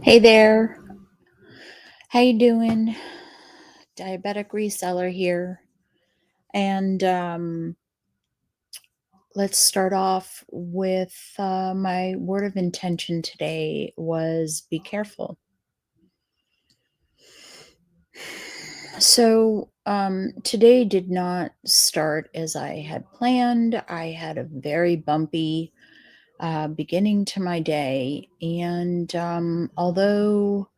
Hey there, how you doing? Diabetic Reseller here. And let's start off with my word of intention today was be careful. So today did not start as I had planned. I had a very bumpy beginning to my day. And although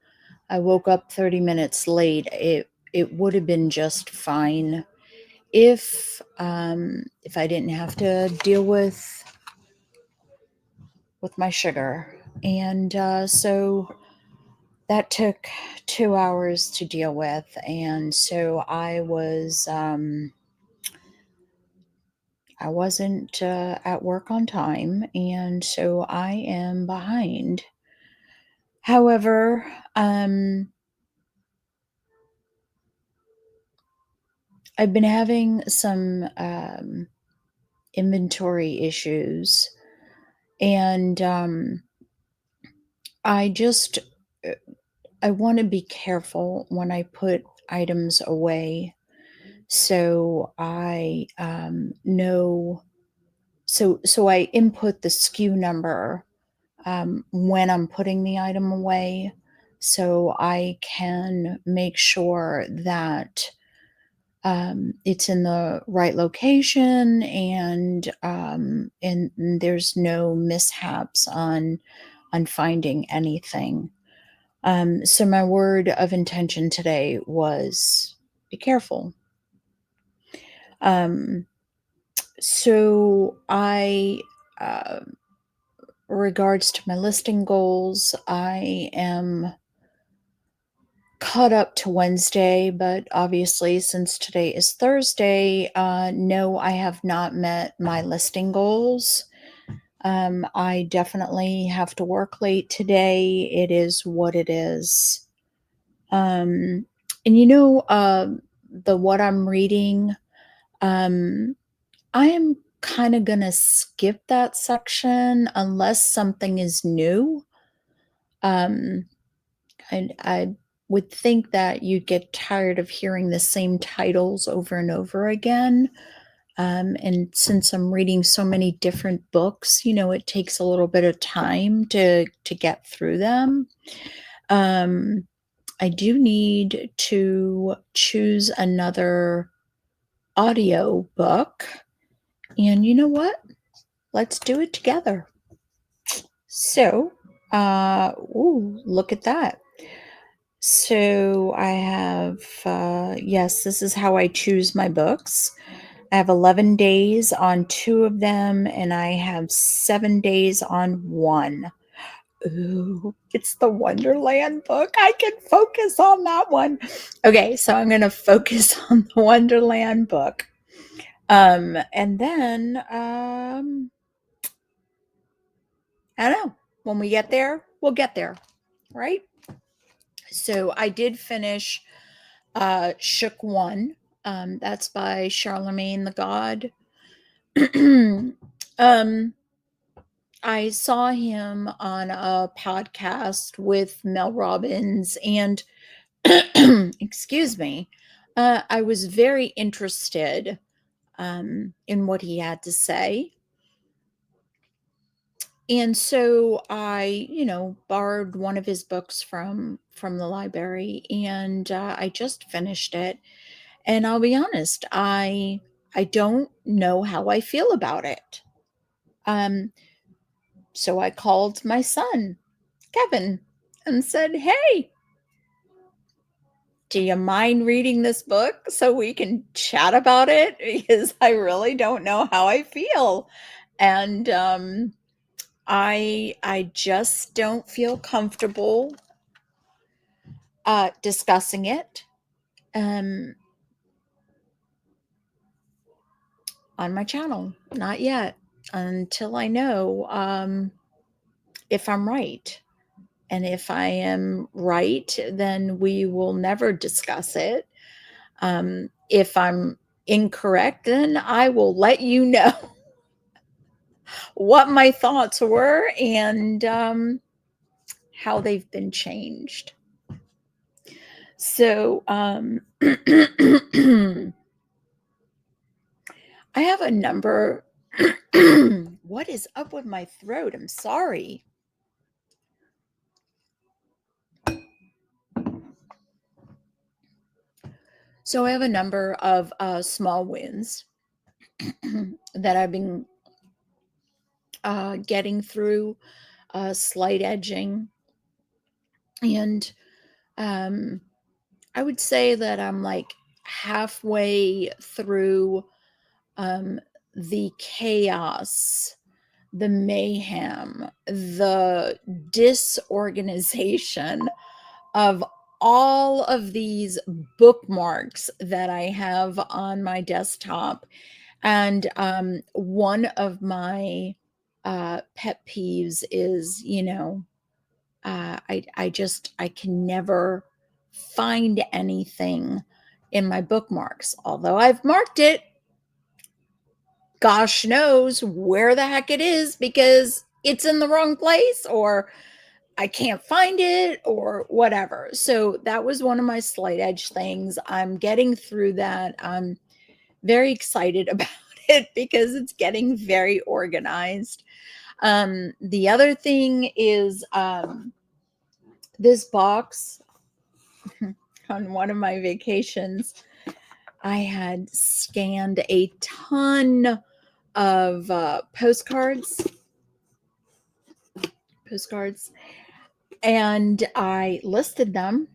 I woke up 30 minutes late, it would have been just fine if I didn't have to deal with my sugar. And so that took 2 hours to deal with, and so I wasn't at work on time, and so I am behind. However, I've been having some inventory issues, and I just uh, I want to be careful when I put items away. So I know, so I input the SKU number when I'm putting the item away, so I can make sure that it's in the right location, and there's no mishaps on finding anything. So my word of intention today was be careful. Um, so I, uh, regards to my listing goals, I am caught up to Wednesday, but obviously since today is Thursday, no, I have not met my listing goals. I definitely have to work late today. It is what it is. Um, and the what I'm reading, um, I am kind of gonna skip that section unless something is new. Um, I would think that you'd get tired of hearing the same titles over and over again. And since I'm reading so many different books, it takes a little bit of time to get through them. Um, I do need to choose another audio book. And you know what? Let's do it together. So, ooh, look at that. So I have, yes, this is how I choose my books. I have 11 days on two of them, and I have 7 days on one. Ooh, it's the Wonderland book. I can focus on that one. Okay, so I'm going to focus on the Wonderland book. And then, I don't know. When we get there, we'll get there, right? So I did finish Shook One. That's by Charlemagne the God. um, I saw him on a podcast with Mel Robbins, and excuse me, I was very interested in what he had to say. And so I, borrowed one of his books from the library, and I just finished it. And I'll be honest, I don't know how I feel about it. Um, so I called my son, Kevin, and said, "Hey, do you mind reading this book so we can chat about it? Because I really don't know how I feel." And I just don't feel comfortable discussing it um, on my channel. Not yet, until I know if I'm right. And if I am right, then we will never discuss it. If I'm incorrect, then I will let you know what my thoughts were, and how they've been changed. So, I have a number. What is up with my throat? I'm sorry. So I have a number of small wins that I've been getting through, slight edging. And um, I would say that I'm like halfway through um, the chaos, the mayhem, the disorganization of all of these bookmarks that I have on my desktop. And one of my pet peeves is, I can never find anything in my bookmarks. Although I've marked it, gosh knows where the heck it is because it's in the wrong place or I can't find it or whatever. So that was one of my slight edge things. I'm getting through that. I'm very excited about it because it's getting very organized. The other thing is this box. On one of my vacations, I had scanned a ton of postcards, and I listed them,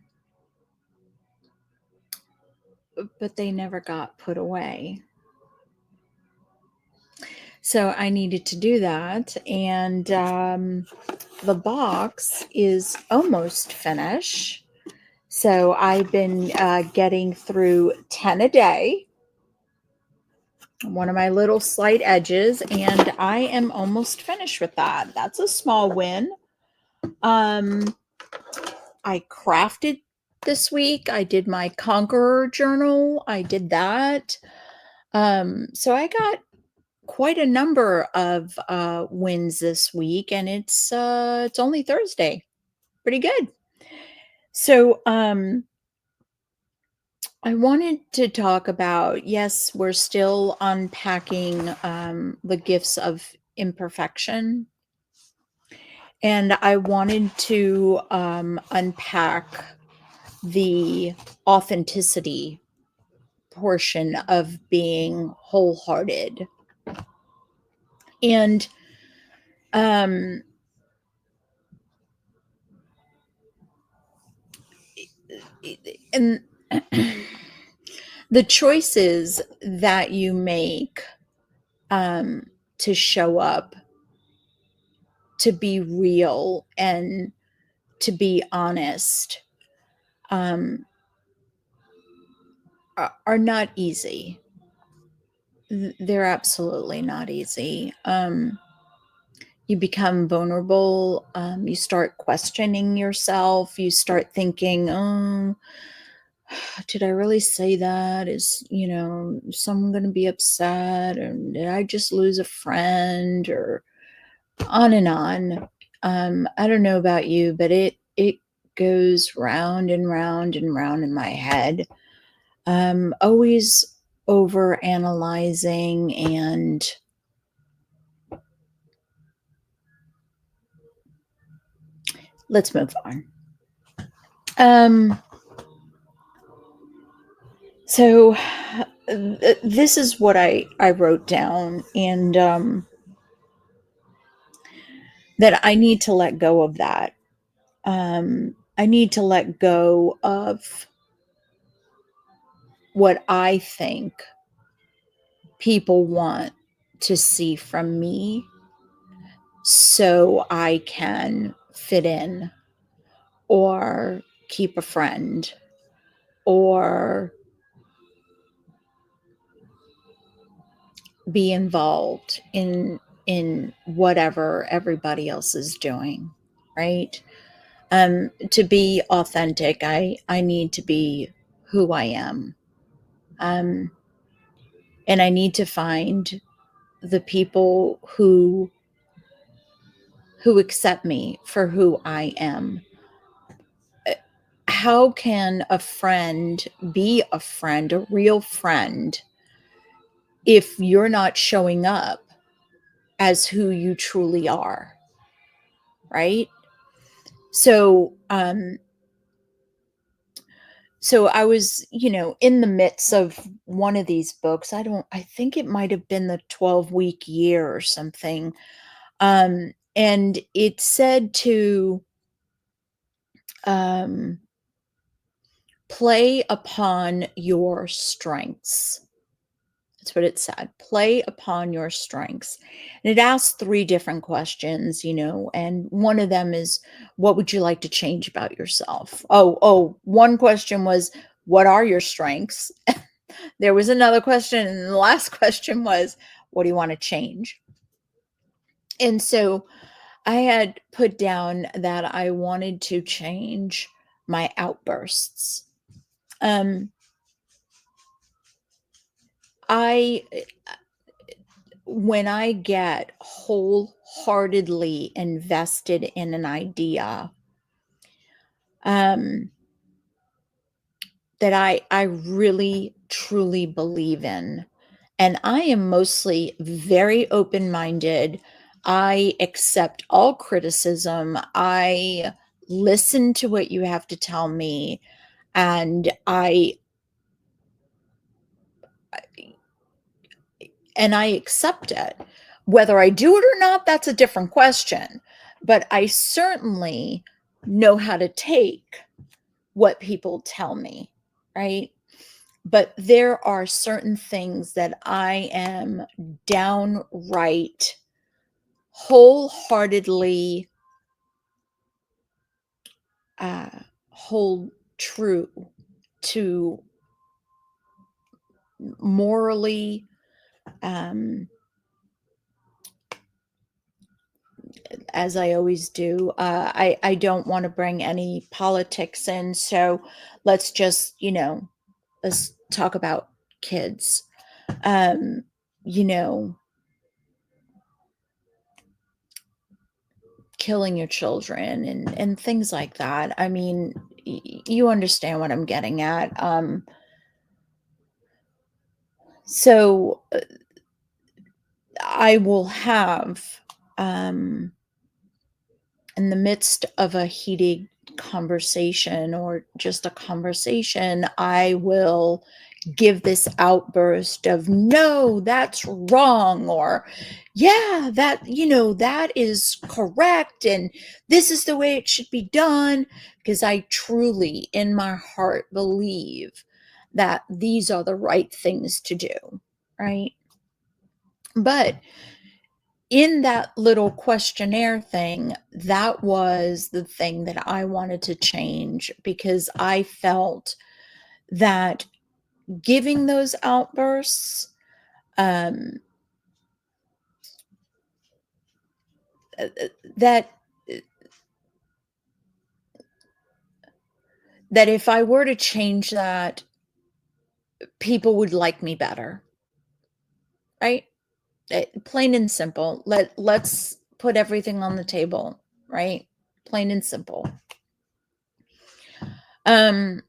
but they never got put away. So I needed to do that, and the box is almost finished. So I've been getting through 10 a day, one of my little slight edges, and I am almost finished with that. That's a small win. Um, I crafted this week. I did my Conqueror journal. I did that. So I got quite a number of wins this week, and it's only Thursday. Pretty good. So I wanted to talk about, yes, we're still unpacking the gifts of imperfection. And I wanted to unpack the authenticity portion of being wholehearted. And um, and the choices that you make to show up, to be real, and to be honest are not easy. They're absolutely not easy. You become vulnerable. You start questioning yourself. You start thinking, oh, did I really say that? Is, someone going to be upset? Or did I just lose a friend? Or on and on. I don't know about you, but it goes round and round and round in my head. Always over analyzing, and let's move on. So this is what I wrote down, and that I need to let go of that. I need to let go of what I think people want to see from me so I can fit in or keep a friend or be involved in whatever everybody else is doing, right? To be authentic, I need to be who I am. um, and I need to find the people who who accept me for who I am. How can a friend be a friend, a real friend, if you're not showing up as who you truly are, right? So, so I was, in the midst of one of these books. I think it might have been the 12-week year or something. And it said to um, play upon your strengths. That's what it said. Play upon your strengths. And it asked three different questions, and one of them is, what would you like to change about yourself? One question was, what are your strengths? There was another question, and the last question was, what do you want to change? And so I had put down that I wanted to change my outbursts. Um, I When I get wholeheartedly invested in an idea, um, that I really truly believe in, and I am mostly very open-minded. I accept all criticism. I listen to what you have to tell me, and I accept it. Whether I do it or not, that's a different question. But I certainly know how to take what people tell me, right? But there are certain things that I am downright wholeheartedly uh, hold true to morally. Um, as I always do. I don't want to bring any politics in, so let's just let's talk about kids. Um, you know, Killing your children and things like that. I mean, you understand what I'm getting at. So I will have um in the midst of a heated conversation or just a conversation, I will give this outburst of, no, that's wrong, or yeah, that is correct. And this is the way it should be done. Because I truly, in my heart, believe that these are the right things to do. Right. But in that little questionnaire thing, that was the thing that I wanted to change, because I felt that giving those outbursts, um, uh, uh, that that if I were to change that, people would like me better, right? Plain and simple. Let's put everything on the table, right? Plain and simple. Um,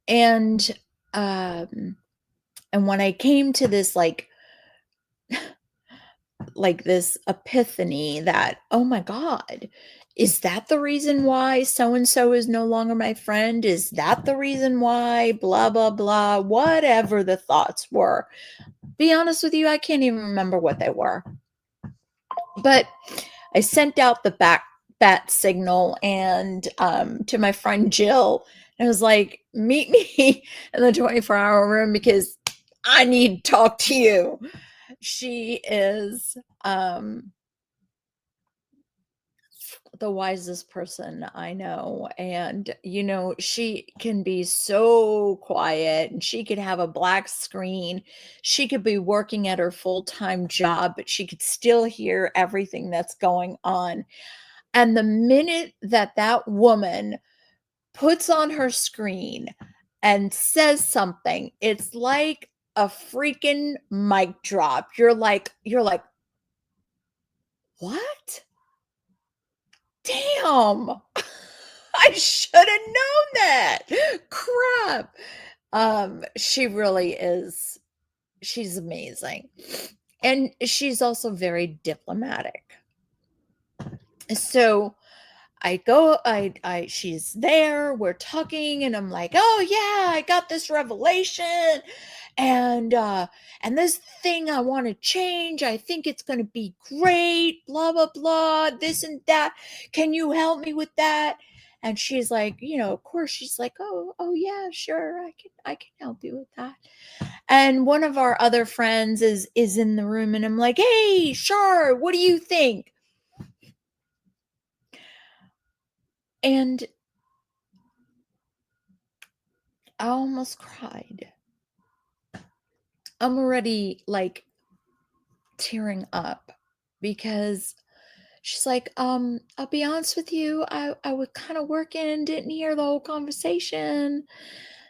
and um, and when I came to this this epiphany that, oh my God, is that the reason why so and so is no longer my friend? Is that the reason why? Blah, blah, blah, whatever the thoughts were. Be honest with you, I can't even remember what they were. But I sent out the bat signal and to my friend Jill. And I was like, meet me in the 24-hour room because I need to talk to you. She is the wisest person I know. And, she can be so quiet and she could have a black screen. She could be working at her full time job, but she could still hear everything that's going on. And the minute that that woman puts on her screen and says something, it's like a freaking mic drop. You're like, What? Damn. I should have known that. Crap. She really is. She's amazing. And she's also very diplomatic. So she's there, we're talking, and I'm like, oh yeah, I got this revelation, and this thing I want to change. I think it's gonna be great, blah blah blah, this and that. Can you help me with that? And she's like, of course, she's like, oh yeah, sure, I can help you with that. And one of our other friends is in the room, and I'm like, hey, sure, what do you think? And I almost cried. I'm already like tearing up because she's like, I'll be honest with you, I was kind of working and didn't hear the whole conversation.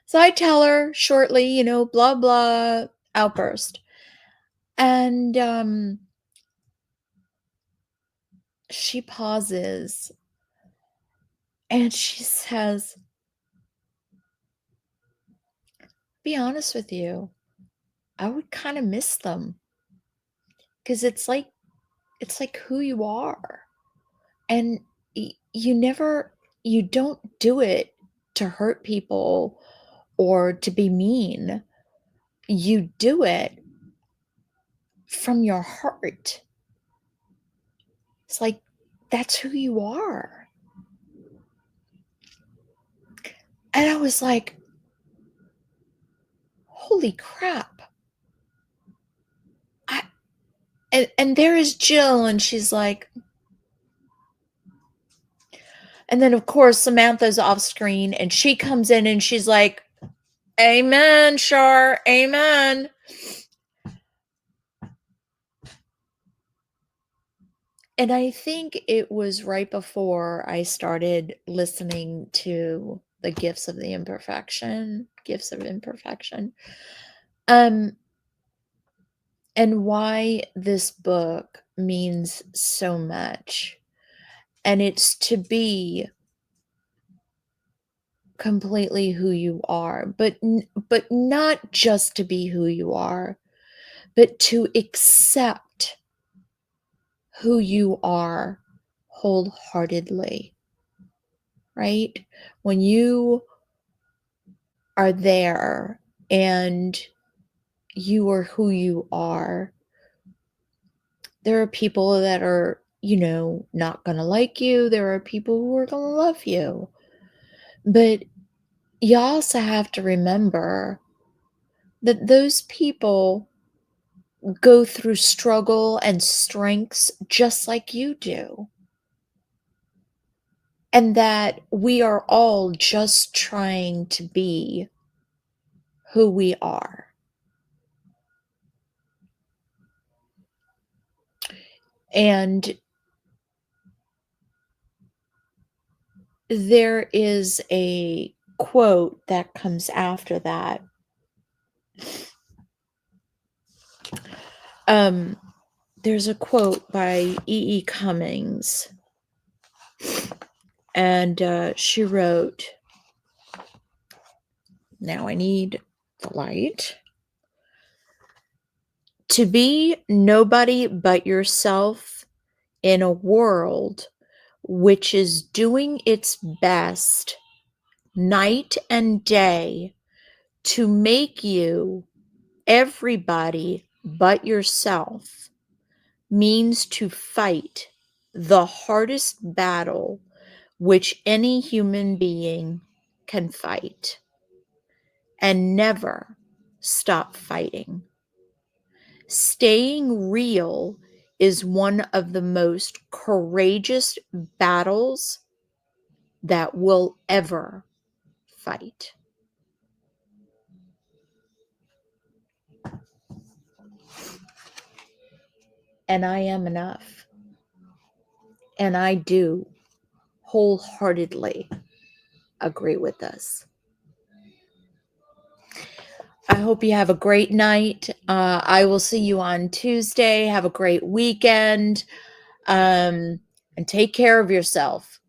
So I tell her shortly, blah blah outburst. And she pauses and she says, be honest with you, I would kind of miss them because it's like who you are. And you don't do it to hurt people or to be mean. You do it from your heart. It's like that's who you are. And I was like, holy crap. And there is Jill, and she's like, and then of course Samantha's off screen, and she comes in and she's like, amen, Shar, amen. And I think it was right before I started listening to the gifts of imperfection. Um, and why this book means so much. And it's to be completely who you are, but not just to be who you are, but to accept who you are wholeheartedly, right? When you are there and you are who you are, there are people that are, not going to like you. There are people who are going to love you. But you also have to remember that those people go through struggle and strengths just like you do. And that we are all just trying to be who we are. And there is a quote that comes after that. There's a quote by E. Cummings, and she wrote, now I need the light. To be nobody but yourself in a world which is doing its best night and day to make you everybody but yourself means to fight the hardest battle which any human being can fight, and never stop fighting. Staying real is one of the most courageous battles that we'll ever fight. And I am enough. And I do wholeheartedly agree with this. I hope you have a great night. I will see you on Tuesday. Have a great weekend. Um, and take care of yourself.